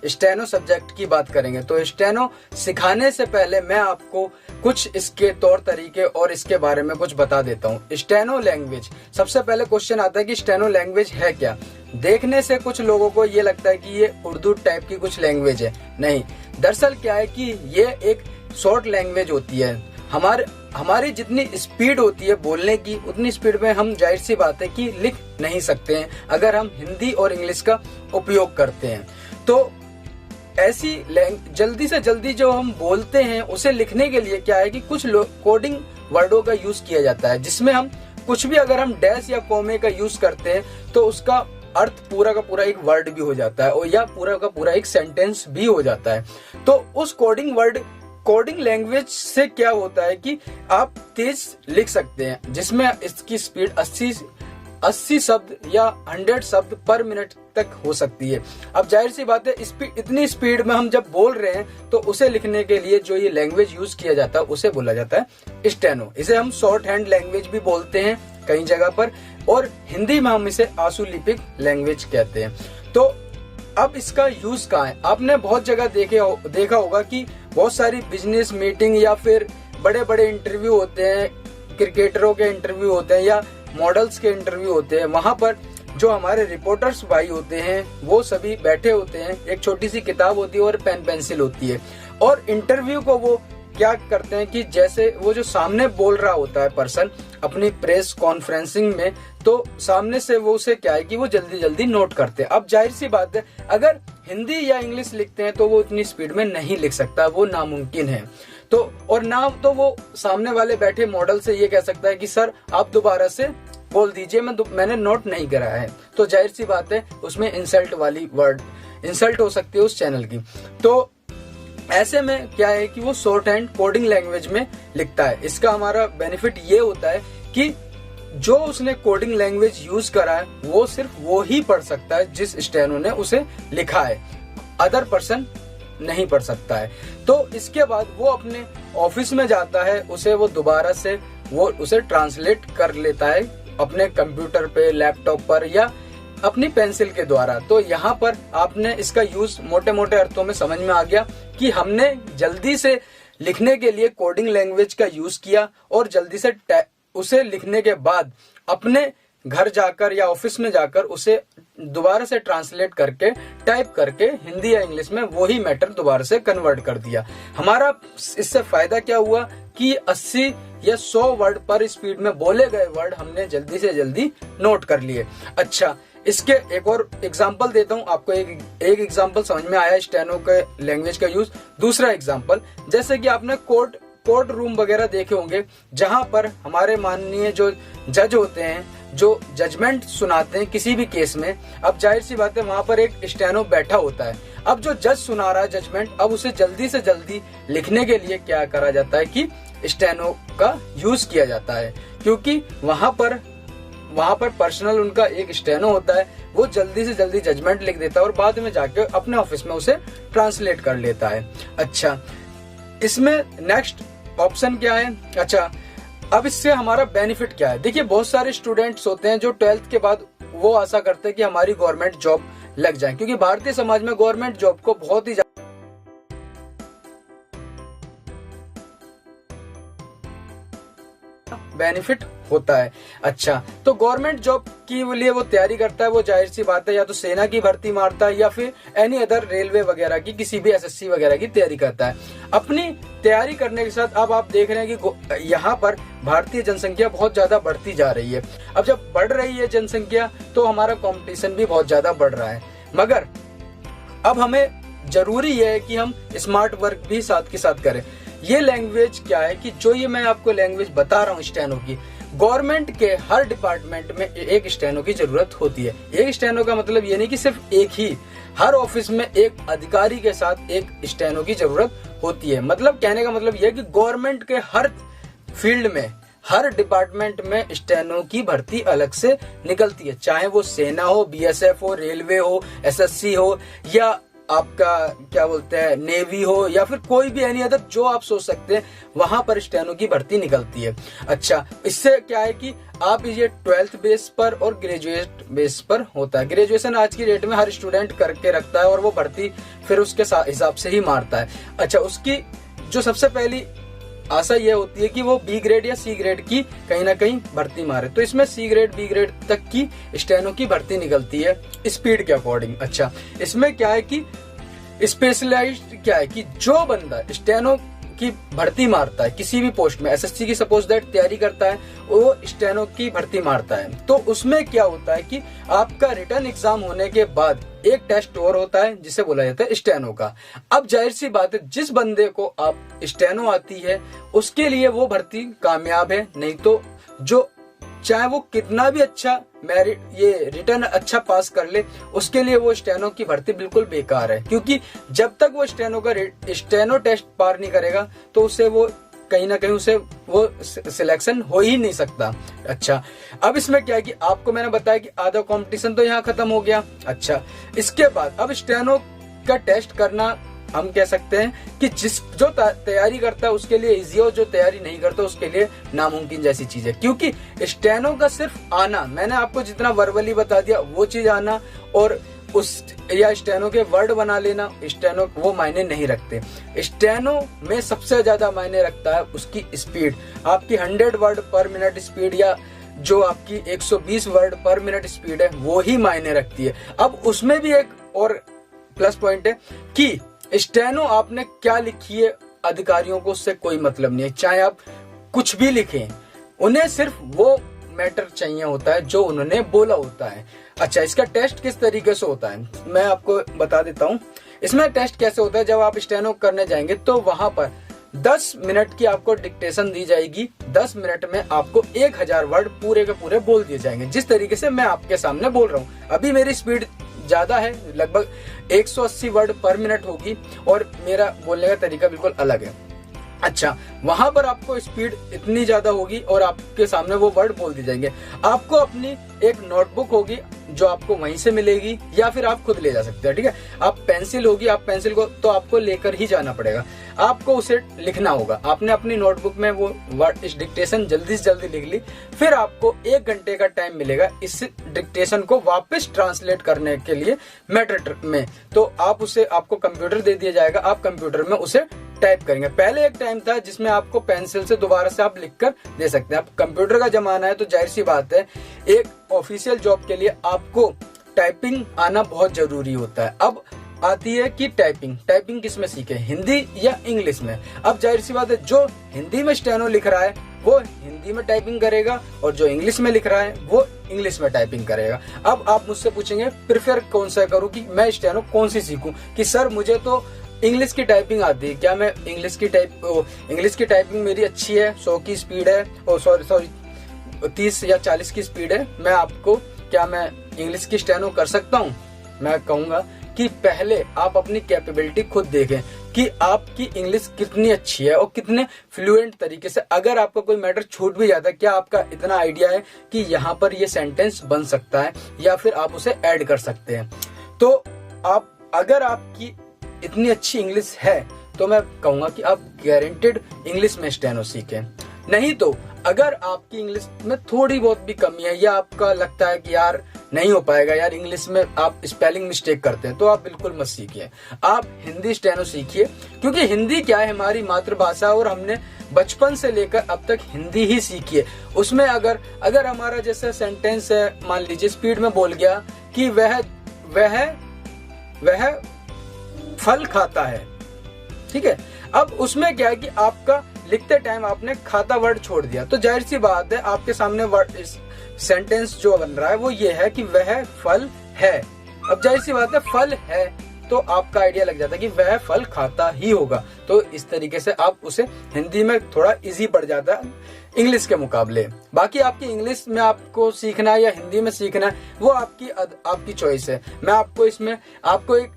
Steno subject की बात करेंगे। तो स्टेनो सिखाने से पहले मैं आपको कुछ इसके तौर तरीके और इसके बारे में कुछ बता देता हूँ। स्टेनो लैंग्वेज, सबसे पहले क्वेश्चन आता है कि स्टेनो लैंग्वेज है क्या। देखने से कुछ लोगों को ये लगता है कि ये उर्दू टाइप की कुछ लैंग्वेज है, नहीं। दरअसल क्या है कि ये एक शॉर्ट लैंग्वेज होती है। हमारी जितनी स्पीड होती है बोलने की, उतनी स्पीड में हम जाहिर सी बात है कि लिख नहीं सकते हैं अगर हम हिंदी और इंग्लिश का उपयोग करते हैं। तो ऐसी जल्दी से जल्दी जो हम बोलते हैं उसे लिखने के लिए क्या है कि कुछ कोडिंग वर्डों का यूज किया जाता है, जिसमें हम कुछ भी अगर हम डैश या कोमे का यूज करते हैं तो उसका अर्थ पूरा का पूरा एक वर्ड भी हो जाता है और या पूरा का पूरा एक सेंटेंस भी हो जाता है। तो उस कोडिंग लैंग्वेज से क्या होता है कि आप तेज लिख सकते हैं, जिसमें इसकी स्पीड 80 शब्द या 100 शब्द पर मिनट तक हो सकती है। अब जाहिर सी बात है इतनी स्पीड में हम जब बोल रहे हैं तो उसे लिखने के लिए जो ये लैंग्वेज यूज किया जाता है उसे बोला जाता है स्टेनो। इसे हम शॉर्ट हैंड लैंग्वेज भी बोलते हैं कई जगह पर, और हिंदी में हम इसे आशुलिपिक लैंग्वेज कहते हैं। तो अब इसका यूज कहाँ है? आपने बहुत जगह देखा होगा कि बहुत सारी बिजनेस मीटिंग या फिर बड़े बड़े इंटरव्यू होते हैं, क्रिकेटरों के इंटरव्यू होते हैं या मॉडल्स के इंटरव्यू होते हैं। वहां पर जो हमारे रिपोर्टर्स भाई होते हैं वो सभी बैठे होते हैं, एक छोटी सी किताब होती है और पेन पेंसिल होती है, और इंटरव्यू को वो क्या करते हैं कि जैसे वो जो सामने बोल रहा होता है पर्सन अपनी प्रेस कॉन्फ्रेंसिंग में, तो सामने से वो उसे क्या है कि वो जल्दी जल्दी नोट करते हैं। अब जाहिर सी बात है अगर हिंदी या इंग्लिश लिखते हैं तो वो उतनी स्पीड में नहीं लिख सकता, वो नामुमकिन है। तो और ना तो वो सामने वाले बैठे मॉडल से ये कह सकता है कि सर आप दोबारा से बोल दीजिए, मैंने नोट नहीं करा है। तो जाहिर सी बात है उसमें इंसल्ट हो सकती है उस चैनल की। तो ऐसे में क्या है कि वो शॉर्ट हैंड कोडिंग लैंग्वेज में लिखता है। इसका हमारा बेनिफिट ये होता है कि जो उसने कोडिंग लैंग्वेज यूज करा है वो सिर्फ वो ही पढ़ सकता है जिस स्टेनो ने उसे लिखा है, अदर पर्सन नहीं पढ़ सकता है। तो इसके बाद वो अपने ऑफिस में जाता है, वो दोबारा से उसे ट्रांसलेट कर लेता है अपने कंप्यूटर पे, लैपटॉप पर या अपनी पेंसिल के द्वारा। तो यहाँ पर आपने इसका यूज मोटे मोटे अर्थों में समझ में आ गया कि हमने जल्दी से लिखने के लिए कोडिंग लैंग्वेज का यूज किया और जल्दी से उसे लिखने के बाद अपने घर जाकर या ऑफिस में जाकर उसे दोबारा से ट्रांसलेट करके टाइप करके हिंदी या इंग्लिश में वही मैटर दोबारा से कन्वर्ट कर दिया। हमारा इससे फायदा क्या हुआ कि 80 या 100 वर्ड पर स्पीड में बोले गए वर्ड हमने जल्दी से जल्दी नोट कर लिए। अच्छा, इसके एक और एग्जांपल देता हूं आपको। एक एग्जांपल समझ में आया स्टेनो के लैंग्वेज का यूज। दूसरा एग्जांपल, जैसे कि आपने कोर्ट रूम वगैरह देखे होंगे जहां पर हमारे माननीय जो जज होते हैं जो जजमेंट सुनाते हैं किसी भी केस में। अब जाहिर सी बात है वहां पर एक स्टेनो बैठा होता है। अब जो जज सुना रहा है जजमेंट, अब उसे जल्दी से जल्दी लिखने के लिए क्या करा जाता है कि स्टेनो का यूज किया जाता है, क्योंकि वहां पर पर्सनल उनका एक स्टेनो होता है, वो जल्दी से जल्दी जजमेंट लिख देता है और बाद में जाके अपने ऑफिस में उसे ट्रांसलेट कर लेता है। अच्छा, इसमें नेक्स्ट ऑप्शन क्या है? अच्छा, अब इससे हमारा बेनिफिट क्या है? देखिए, बहुत सारे स्टूडेंट्स होते हैं जो 12th के बाद वो आशा करते हैं कि हमारी गवर्नमेंट जॉब लग जाए, क्योंकि भारतीय समाज में गवर्नमेंट जॉब को बहुत ही बेनिफिट होता है। अच्छा, तो गवर्नमेंट जॉब के लिए वो तैयारी करता है, वो जाहिर सी बात है या तो सेना की भर्ती मारता है या फिर एनी अदर रेलवे वगैरह की, किसी भी एसएससी वगैरह की तैयारी करता है। अपनी तैयारी करने के साथ अब आप देख रहे हैं कि यहाँ पर भारतीय जनसंख्या बहुत ज्यादा बढ़ती जा रही है। अब जब बढ़ रही है जनसंख्या तो हमारा कॉम्पिटिशन भी बहुत ज्यादा बढ़ रहा है, मगर अब हमें जरूरी है कि हम स्मार्ट वर्क भी साथ के साथ करें। ये लैंग्वेज क्या है कि जो ये मैं आपको लैंग्वेज बता रहा हूँ स्टेनो की, गवर्नमेंट के हर डिपार्टमेंट में एक स्टेनो की जरूरत होती है। एक स्टेनो का मतलब ये नहीं कि सिर्फ एक ही, हर ऑफिस में एक अधिकारी के साथ एक स्टेनो की जरूरत होती है। मतलब कहने का मतलब यह है कि गवर्नमेंट के हर फील्ड में, हर डिपार्टमेंट में स्टेनो की भर्ती अलग से निकलती है, चाहे वो सेना हो, बीएसएफ हो, रेलवे हो, एसएससी हो या आपका क्या बोलते हैं नेवी हो या फिर कोई भी एनी अदर जो आप सोच सकते हैं, वहां पर स्टेनो की भर्ती निकलती है। अच्छा, इससे क्या है कि आप ये 12th बेस पर और ग्रेजुएट बेस पर होता है। ग्रेजुएशन आज की डेट में हर स्टूडेंट करके रखता है और वो भर्ती फिर उसके हिसाब से ही मारता है। अच्छा, उसकी जो सबसे पहली आशा यह होती है कि वो बी ग्रेड या सी ग्रेड की कहीं ना कहीं भर्ती मारे। तो इसमें सी ग्रेड बी ग्रेड तक की स्टेनो की भर्ती निकलती है स्पीड के अकॉर्डिंग। अच्छा, इसमें क्या है कि स्पेशलाइज्ड क्या है कि जो बंदा स्टेनो की भर्ती मारता है किसी भी पोस्ट में, एसएससी की सपोज दैट तैयारी करता है, वो स्टेनो की भर्ती मारता है। तो उसमें क्या होता है कि आपका रिटर्न एग्जाम होने के बाद एक टेस्ट और होता है जिसे बोला जाता है स्टेनो का। अब जाहिर सी बात है, जिस बंदे को आप स्टेनो आती है उसके लिए वो भर्ती कामयाब है, नहीं तो जो चाहे वो कितना भी अच्छा मेरिट ये रिटर्न अच्छा पास कर ले, उसके लिए वो स्टेनो की भर्ती बिल्कुल बेकार है। क्योंकि जब तक वो स्टेनो टेस्ट पार नहीं करेगा तो उसे वो कहीं ना कहीं उसे वो सिलेक्शन हो ही नहीं सकता। अच्छा, अब इसमें क्या है कि आपको मैंने बताया कि आधा कंपटीशन तो यहाँ खत्म हो गया। अच्छा, इसके बाद अब स्टेनो का टेस्ट करना हम कह सकते हैं कि जो तैयारी करता है उसके लिए इजी हो, जो तैयारी नहीं करता उसके लिए नामुमकिन जैसी चीज है। क्योंकि स्टेनो का सिर्फ आना, मैंने आपको जितना वर्बली बता दिया वो चीज आना और उस या स्टेनो के वर्ड बना लेना, स्टेनो वो मायने नहीं रखते। स्टेनो में सबसे ज्यादा मायने रखता है उसकी स्पीड, आपकी 100 वर्ड पर मिनट स्पीड या जो आपकी 120 वर्ड पर मिनट स्पीड है वो ही मायने रखती है। अब उसमें भी एक और प्लस पॉइंट है कि स्टेनो आपने क्या लिखी है अधिकारियों को उससे कोई मतलब नहीं है, चाहे आप कुछ भी लिखें, उन्हें सिर्फ वो मैटर चाहिए होता है जो उन्होंने बोला होता है। अच्छा, इसका टेस्ट किस तरीके से होता है मैं आपको बता देता हूँ। इसमें टेस्ट कैसे होता है, जब आप स्टेनो करने जाएंगे तो वहां पर 10 मिनट की आपको डिक्टेशन दी जाएगी। 10 मिनट में आपको 1000 वर्ड पूरे के पूरे बोल दिए जाएंगे, जिस तरीके से मैं आपके सामने बोल रहा हूँ। अभी मेरी स्पीड ज्यादा है, लगभग 180 वर्ड पर मिनट होगी और मेरा बोलने का तरीका बिल्कुल अलग है। अच्छा, वहां पर आपको स्पीड इतनी ज्यादा होगी और आपके सामने वो वर्ड बोल दिए जाएंगे। आपको अपनी एक नोटबुक होगी जो आपको वहीं से मिलेगी या फिर आप खुद ले जा सकते हैं, ठीक है। आप पेंसिल होगी, आप पेंसिल को तो आपको लेकर ही जाना पड़ेगा, आपको उसे लिखना होगा। आपने अपनी नोटबुक में वो वर्ड इस डिक्टेशन जल्दी से जल्दी लिख ली, फिर आपको 1 घंटे का टाइम मिलेगा इस डिक्टेशन को वापस ट्रांसलेट करने के लिए मैटर में। तो आप उसे आपको कंप्यूटर दे दिया जाएगा, आप कंप्यूटर में उसे टाइप करेंगे। पहले एक टाइम था जिसमें आपको पेंसिल से दोबारा से आप लिखकर दे सकते हैं। अब कंप्यूटर का जमाना है तो जाहिर सी बात है एक ऑफिशियल जॉब के लिए आपको टाइपिंग आना बहुत जरूरी होता है। अब आती है कि टाइपिंग किस में सीखे, हिंदी या इंग्लिश में। अब जाहिर सी बात है जो हिंदी में स्टेनो लिख रहा है वो हिंदी में टाइपिंग करेगा और जो इंग्लिश में लिख रहा है वो इंग्लिश में टाइपिंग करेगा। अब आप मुझसे पूछेंगे प्रेफर कौन सा करूं कि मैं स्टेनो कौन सी सीखूं, कि सर मुझे तो इंग्लिश की टाइपिंग आती है, क्या मैं इंग्लिश की टाइपिंग मेरी अच्छी है, 100 की स्पीड है, सॉरी 30 या 40 की स्पीड है, मैं आपको क्या मैं इंग्लिश की स्टेनो कर सकता हूँ? मैं कहूंगा कि पहले आप अपनी कैपेबिलिटी खुद देखें कि आपकी इंग्लिश कितनी अच्छी है और कितने फ्लुएंट तरीके से, अगर आपका कोई मैटर छूट भी जाता है, क्या आपका इतना आइडिया है कि यहाँ पर ये सेंटेंस बन सकता है या फिर आप उसे ऐड कर सकते हैं। तो आप अगर आपकी इतनी अच्छी इंग्लिश है तो मैं कहूंगा कि आप गारंटेड इंग्लिश में स्टेनो सीखें। नहीं तो अगर आपकी इंग्लिश में थोड़ी बहुत भी कमी है या आपका लगता है कि यार नहीं हो पाएगा, यार इंग्लिश में आप स्पेलिंग मिस्टेक करते हैं, तो आप बिल्कुल मत सीखिए, आप हिंदी स्टेनो सीखिए। क्योंकि हिंदी क्या है, हमारी मातृभाषा और हमने बचपन से लेकर अब तक हिंदी ही सीखी है। उसमें अगर हमारा जैसे सेंटेंस है, मान लीजिए स्पीड में बोल गया कि वह फल खाता है, ठीक है। अब उसमें क्या है कि आपका लिखते टाइम आपने खाता वर्ड छोड़ दिया, तो जाहिर सी बात है आपके सामने वर्ड सेंटेंस जो बन रहा है वो ये है कि वह फल है। अब जाहिर सी बात है फल है तो आपका आइडिया लग जाता है कि वह फल खाता ही होगा। तो इस तरीके से आप उसे हिंदी में थोड़ा इजी पड़ जाता है इंग्लिश के मुकाबले। बाकी आपकी इंग्लिश में आपको सीखना है या हिंदी में सीखना है वो आपकी चॉइस है। मैं आपको इसमें आपको एक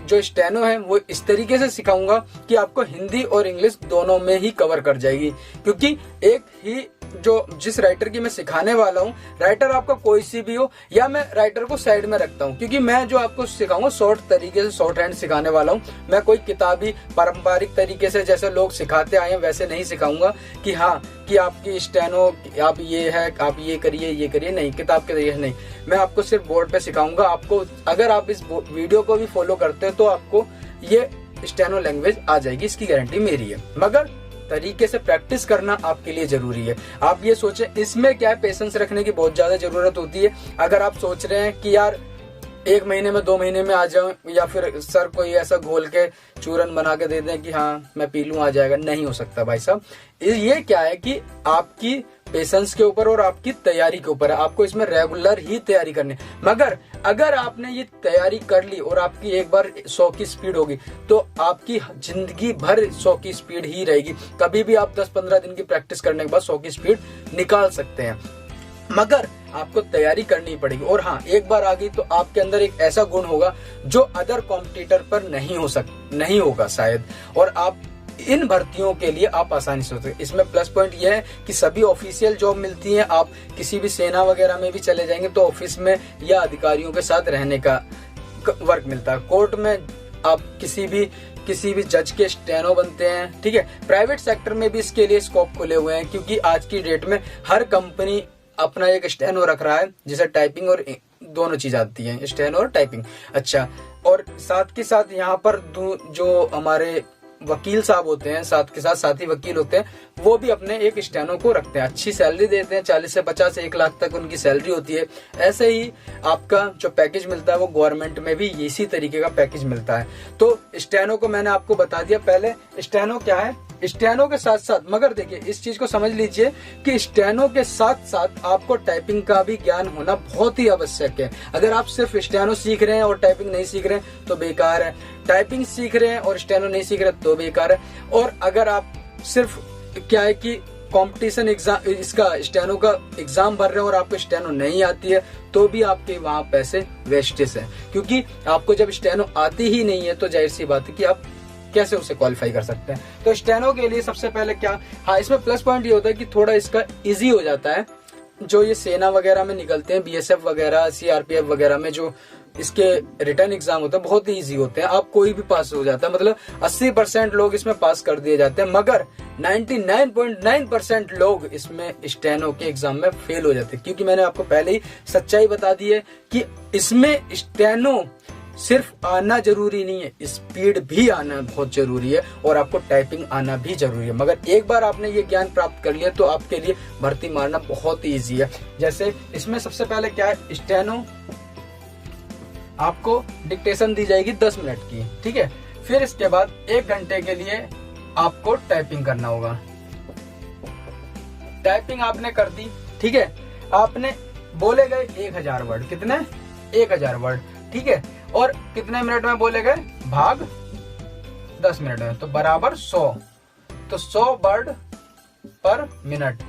जो स्टेनो है वो इस तरीके से सिखाऊंगा कि आपको हिंदी और इंग्लिश दोनों में ही कवर कर जाएगी, क्योंकि एक ही जो जिस राइटर की मैं सिखाने वाला हूँ, राइटर आपका कोई सी भी हो, या मैं राइटर को साइड में रखता हूँ, क्योंकि मैं जो आपको सिखाऊंगा शॉर्ट तरीके से, शॉर्ट हैंड सिखाने वाला हूँ। मैं कोई किताबी पारंपरिक तरीके से जैसे लोग सिखाते आए हैं वैसे नहीं सिखाऊंगा कि हाँ कि आपकी स्टेनो आप ये है, आप ये करिए, नहीं, किताब के तरीके नहीं। मैं आपको सिर्फ बोर्ड पे सिखाऊंगा। आपको अगर आप इस वीडियो को भी फॉलो करते हो तो आपको ये स्टेनो लैंग्वेज आ जाएगी, इसकी गारंटी मेरी है। मगर तरीके से प्रैक्टिस करना आपके लिए जरूरी है। आप ये सोचें, इसमें क्या है, पेशेंस रखने की बहुत ज्यादा जरूरत होती है। अगर आप सोच रहे हैं कि यार 1 महीने में 2 महीने में आ जाऊं, या फिर सर कोई ऐसा घोल के चूरन बना के दे दें कि हाँ मैं पी लूं आ जाएगा, नहीं हो सकता भाई साहब। ये क्या है कि आपकी पेशेंस के ऊपर और आपकी तैयारी के ऊपर है। आपको इसमें रेगुलर ही तैयारी करनी। मगर अगर आपने ये तैयारी कर ली और आपकी एक बार 100 की स्पीड होगी तो आपकी जिंदगी भर 100 की स्पीड ही रहेगी। कभी भी आप 10-15 दिन की प्रैक्टिस करने के बाद 100 की स्पीड निकाल सकते हैं, मगर आपको तैयारी करनी पड़ेगी। और हाँ, एक बार आ गई तो आपके अंदर एक ऐसा गुण होगा जो अदर कॉम्पिटिटर पर नहीं होगा शायद, और आप इन भर्तियों के लिए आप आसानी से होते हैं। इसमें प्लस पॉइंट यह है कि सभी ऑफिशियल जॉब मिलती है। आप किसी भी सेना वगैरह में भी चले जाएंगे तो ऑफिस में या अधिकारियों के साथ रहने का वर्क मिलता है। कोर्ट में आप किसी भी जज के स्टेनो बनते हैं, ठीक है। प्राइवेट सेक्टर में भी इसके लिए स्कोप खुले हुए हैं, क्योंकि आज की डेट में हर कंपनी अपना एक स्टेनो रख रहा है, जिसे टाइपिंग और दोनों चीज आती है, स्टेनो और टाइपिंग। अच्छा, और साथ के साथ यहाँ पर जो हमारे वकील साहब होते हैं, साथ के साथ साथी वकील होते हैं, वो भी अपने एक स्टेनो को रखते हैं। अच्छी सैलरी देते हैं, 40 से 50 1 लाख तक उनकी सैलरी होती है। ऐसे ही आपका जो पैकेज मिलता है वो गवर्नमेंट में भी इसी तरीके का पैकेज मिलता है। तो स्टेनो को मैंने आपको बता दिया। पहले स्टेनो क्या है, स्टेनो के साथ साथ, मगर देखिए इस चीज को समझ लीजिए कि स्टेनो के साथ साथ आपको टाइपिंग का भी ज्ञान होना बहुत ही आवश्यक है। अगर आप सिर्फ स्टेनो सीख रहे हैं और टाइपिंग नहीं सीख रहे हैं तो बेकार है। टाइपिंग सीख रहे हैं और स्टेनो नहीं सीख रहे तो बेकार है। और अगर आप सिर्फ क्या है कि कंपटीशन एग्जाम, इसका स्टेनो का एग्जाम भर रहे हैं और आपको स्टेनो नहीं आती है तो भी आपके वहां पैसे वेस्टेज है, क्योंकि आपको जब स्टेनो आती ही नहीं है तो जाहिर सी बात है कि आप कैसे उसे क्वालिफाई कर सकते हैं। तो स्टेनो के लिए सबसे पहले क्या, हाँ इसमें प्लस पॉइंट ये होता है कि थोड़ा इसका इजी हो जाता है। जो ये सेना वगैरह में निकलते हैं, बीएसएफ वगैरह, सीआरपीएफ वगैरह में जो इसके रिटर्न एग्जाम होते हैं बहुत ही इजी होते हैं। आप कोई भी पास हो जाता है, मतलब 80% लोग इसमें पास कर दिए जाते हैं, मगर 99.9% लोग इसमें स्टेनो के एग्जाम में फेल हो जाते हैं। क्योंकि मैंने आपको पहले ही सच्चाई बता दी है कि इसमें स्टेनो सिर्फ आना जरूरी नहीं है, स्पीड भी आना बहुत जरूरी है और आपको टाइपिंग आना भी जरूरी है। मगर एक बार आपने ये ज्ञान प्राप्त कर लिया तो आपके लिए भर्ती मारना बहुत ही ईजी है। जैसे इसमें सबसे पहले क्या है, स्टेनो आपको डिक्टेशन दी जाएगी 10 मिनट की, ठीक है। फिर इसके बाद 1 घंटे के लिए आपको टाइपिंग करना होगा। टाइपिंग आपने कर दी, ठीक है। आपने बोले गए 1000 वर्ड, कितने, 1000 वर्ड, ठीक है। और कितने मिनट में बोले गए, भाग 10 मिनट में, तो बराबर 100, तो 100 वर्ड पर मिनट,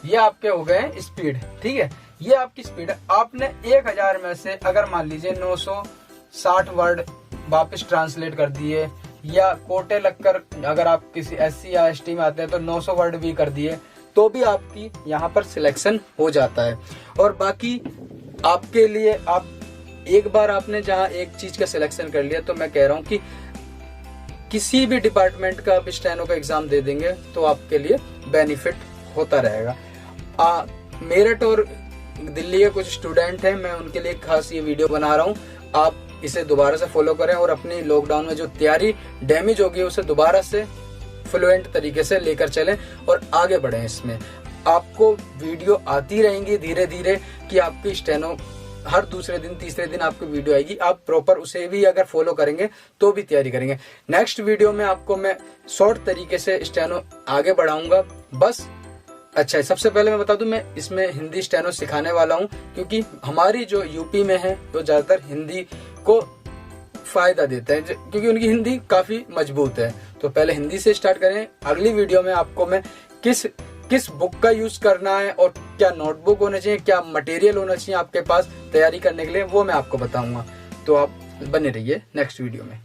ये आपके हो गए स्पीड, ठीक है। ये आपकी स्पीड है। आपने 1000 में से अगर मान लीजिए 960 वर्ड वापस ट्रांसलेट कर दिए, या कोटे लगकर अगर आप किसी SC या ST में आते हैं तो 900 वर्ड भी कर दिए, तो भी आपकी यहाँ पर सिलेक्शन हो जाता है। और बाकी आपके लिए, आप एक बार आपने जहाँ एक चीज का सिलेक्शन कर लिया तो मैं कह रहा हूँ कि किसी भी डिपार्टमेंट का आप स्टेनो का एग्जाम दे देंगे तो आपके लिए बेनिफिट होता रहेगा। मेरठ और दिल्ली के कुछ स्टूडेंट हैं, मैं उनके लिए खास ये वीडियो बना रहा हूँ। आप इसे दोबारा से फॉलो करें और अपनी लॉकडाउन में जो तैयारी डैमेज होगी उसे दोबारा से फ्लुएंट तरीके से लेकर चलें और आगे बढ़ें। इसमें आपको वीडियो आती रहेंगी धीरे धीरे कि आपकी स्टेनो हर दूसरे दिन तीसरे दिन आपको वीडियो आएगी। आप प्रॉपर उसे भी अगर फॉलो करेंगे तो भी तैयारी करेंगे। नेक्स्ट वीडियो में आपको मैं शॉर्ट तरीके से स्टेनो आगे बढ़ाऊंगा। बस अच्छा, सबसे पहले मैं बता दूं, मैं इसमें हिंदी स्टेनो सिखाने वाला हूं, क्योंकि हमारी जो यूपी में है तो ज्यादातर हिंदी को फायदा देते हैं, क्योंकि उनकी हिंदी काफी मजबूत है। तो पहले हिंदी से स्टार्ट करें। अगली वीडियो में आपको मैं किस बुक का यूज करना है और क्या नोटबुक होना चाहिए, क्या मटेरियल होना चाहिए आपके पास तैयारी करने के लिए, वो मैं आपको बताऊंगा। तो आप बने रहिए नेक्स्ट वीडियो में।